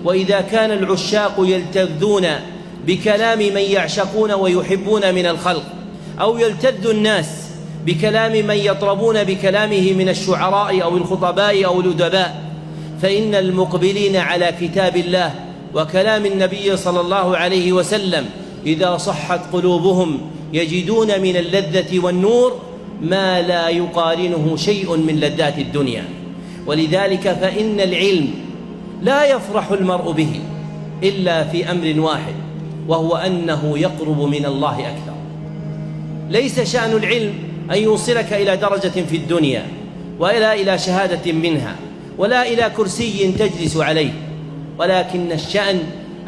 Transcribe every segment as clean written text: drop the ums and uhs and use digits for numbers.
وإذا كان العشاق يلتذون بكلام من يعشقون ويحبون من الخلق، أو يلتذ الناس بكلام من يطربون بكلامه من الشعراء أو الخطباء أو الأدباء، فإن المقبلين على كتاب الله وكلام النبي صلى الله عليه وسلم إذا صحت قلوبهم يجدون من اللذة والنور ما لا يقارنه شيء من لذات الدنيا. ولذلك فإن العلم لا يفرح المرء به إلا في أمر واحد، وهو أنه يقرب من الله أكثر. ليس شأن العلم أن يوصلك إلى درجة في الدنيا، ولا إلى شهادة منها، ولا إلى كرسي تجلس عليه، ولكن الشأن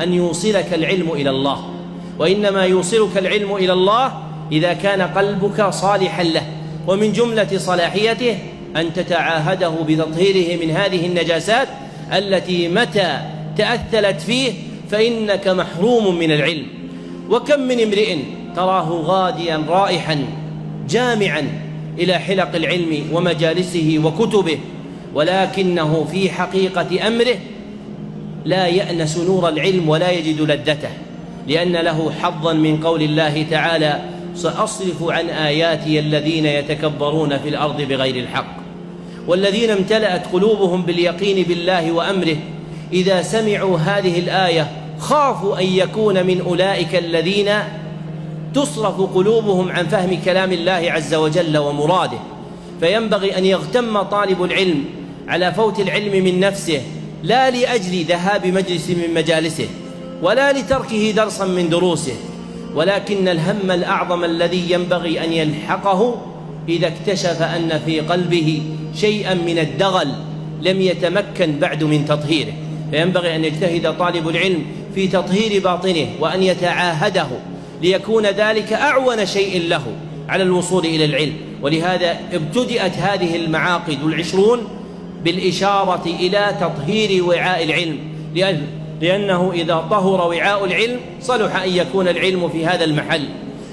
أن يوصلك العلم إلى الله. وإنما يوصلك العلم إلى الله إذا كان قلبك صالحا له، ومن جملة صلاحيته أن تتعاهده بتطهيره من هذه النجاسات التي متى تأثلت فيه فإنك محروم من العلم. وكم من امرئ تراه غاديا رائحا جامعا إلى حلق العلم ومجالسه وكتبه، ولكنه في حقيقة أمره لا يأنس نور العلم ولا يجد لذته، لأن له حظا من قول الله تعالى: سأصرف عن آياتي الذين يتكبرون في الأرض بغير الحق. والذين امتلأت قلوبهم باليقين بالله وأمره إذا سمعوا هذه الآية خافوا أن يكون من أولئك الذين تصرف قلوبهم عن فهم كلام الله عز وجل ومراده. فينبغي أن يغتم طالب العلم على فوت العلم من نفسه، لا لأجل ذهاب مجلس من مجالسه ولا لتركه درسا من دروسه، ولكن الهم الأعظم الذي ينبغي أن يلحقه إذا اكتشف أن في قلبه شيئا من الدغل لم يتمكن بعد من تطهيره. فينبغي أن يجتهد طالب العلم في تطهير باطنه وأن يتعاهده، ليكون ذلك أعون شيء له على الوصول إلى العلم. ولهذا ابتدأت هذه المعاقد 20 بالإشارة إلى تطهير وعاء العلم، لأنه إذا طهر وعاء العلم صلح أن يكون العلم في هذا المحل.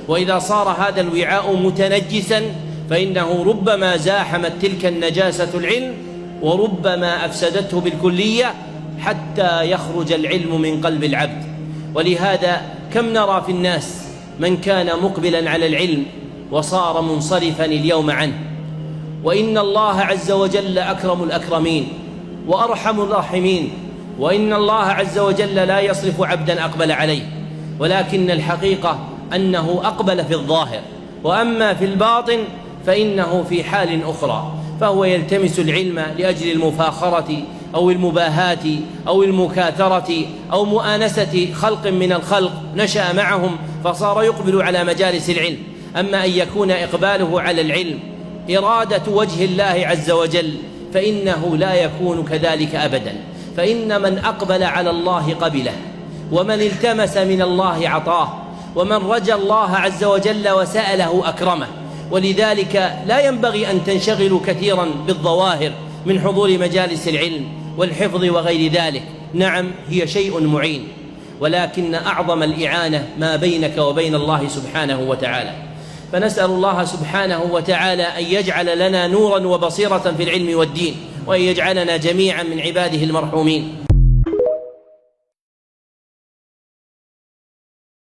وإذا صار هذا الوعاء متنجسا فإنه ربما زاحمت تلك النجاسة العلم، وربما أفسدته بالكلية حتى يخرج العلم من قلب العبد. ولهذا كم نرى في الناس من كان مقبلا على العلم وصار منصرفا اليوم عنه. وإن الله عز وجل أكرم الأكرمين وأرحم الراحمين، وإن الله عز وجل لا يصرف عبدا أقبل عليه، ولكن الحقيقة أنه أقبل في الظاهر، وأما في الباطن فإنه في حال أخرى، فهو يلتمس العلم لأجل المفاخرة أو المباهاة أو المكاثرة أو مؤانسة خلق من الخلق نشأ معهم فصار يقبل على مجالس العلم. أما أن يكون إقباله على العلم إرادة وجه الله عز وجل فإنه لا يكون كذلك أبدا. فإن من أقبل على الله قبله، ومن التمس من الله عطاه، ومن رجا الله عز وجل وسأله أكرمه. ولذلك لا ينبغي أن تنشغلوا كثيرا بالظواهر من حضور مجالس العلم والحفظ وغير ذلك. نعم، هي شيء معين، ولكن أعظم الإعانة ما بينك وبين الله سبحانه وتعالى. فنسأل الله سبحانه وتعالى أن يجعل لنا نورا وبصيرة في العلم والدين، وأن يجعلنا جميعا من عباده المرحومين.